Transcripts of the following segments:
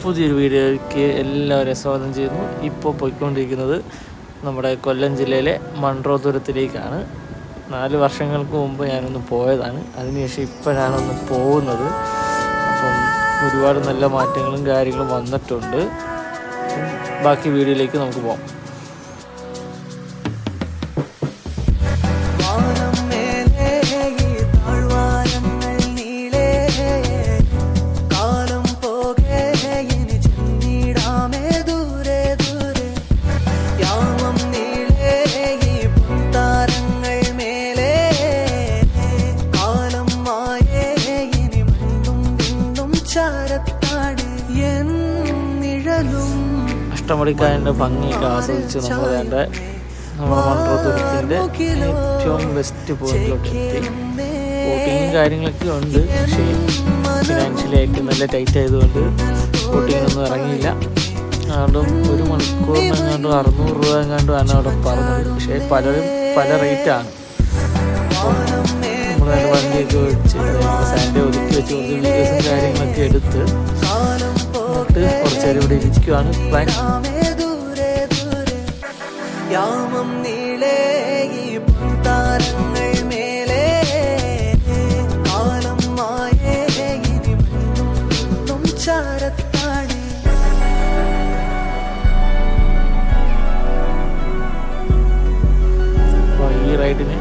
പുതിയൊരു വീഡിയോയ്ക്ക് എല്ലാവരെയും സ്വാഗതം ചെയ്യുന്നു. ഇപ്പോൾ പോയിക്കൊണ്ടിരിക്കുന്നത് നമ്മുടെ കൊല്ലം ജില്ലയിലെ മൺട്രോതുരത്തിലേക്കാണ്. 4 വർഷങ്ങൾക്ക് മുമ്പ് ഞാനൊന്ന് പോയതാണ്. അതിനുശേഷം ഇപ്പോഴാണൊന്ന് പോകുന്നത്. അപ്പം ഒരുപാട് നല്ല മാറ്റങ്ങളും കാര്യങ്ങളും വന്നിട്ടുണ്ട്. ബാക്കി വീഡിയോയിലേക്ക് നമുക്ക് പോകാം. അഷ്ടമുടിക്കായൻ്റെ ഭംഗിയൊക്കെ ആസ്വദിച്ച് നമ്മൾ നമ്മുടെ മൺട്രോതുരത്തിൻ്റെ ഏറ്റവും ബെസ്റ്റ് പോയിന്റിലോട്ട് എത്തി. ബോട്ടിങ്ങും കാര്യങ്ങളൊക്കെ ഉണ്ട്. പക്ഷേ ഫിനാൻഷ്യലി ആയിട്ട് നല്ല ടൈറ്റ് ആയതുകൊണ്ട് ബോട്ടിങ്ങിനൊന്നും ഇറങ്ങിയില്ല. അതുകൊണ്ടും 1 മണിക്കൂറിനെങ്ങാണ്ടും 600 രൂപ എങ്ങാണ്ടുമാണ് അവിടെ പറഞ്ഞത്. പക്ഷേ പലരും പല റേറ്റാണ്. അപ്പം നമ്മൾ അതിൻ്റെ വണ്ടിയൊക്കെ വെച്ച് സാൻഡ് ഒതുക്കി വെച്ച് കുറച്ച് വീഡിയോസും കാര്യങ്ങളൊക്കെ എടുത്ത് കുറച്ച് നേരം ഇവിടെ ഇരിക്കുകയാണ് പ്ലാൻ. അപ്പോൾ ഈ റൈഡിന്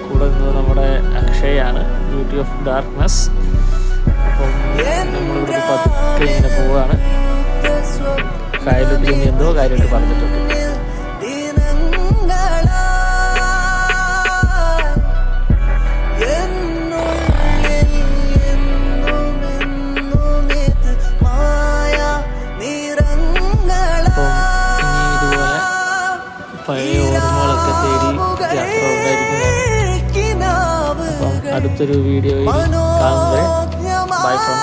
കൂടെ നിന്നത് നമ്മുടെ അക്ഷയാണ്, ബ്യൂട്ടി ഓഫ് ഡാർക്ക്നെസ്. അപ്പം നമ്മളിവിടെ പതുക്കെ ഇങ്ങനെ പോവുകയാണ്. കായലോട്ട് ഇനി എന്തോ കാര്യമായിട്ട് പറഞ്ഞിട്ടുണ്ട്. പഴയ ഓർമ്മകളൊക്കെ തേടി യാത്ര ഉണ്ടായിരിക്കുന്നതാണ്. അപ്പം അടുത്തൊരു വീഡിയോയിൽ കാണുന്നത് ബൈ ഫ്രം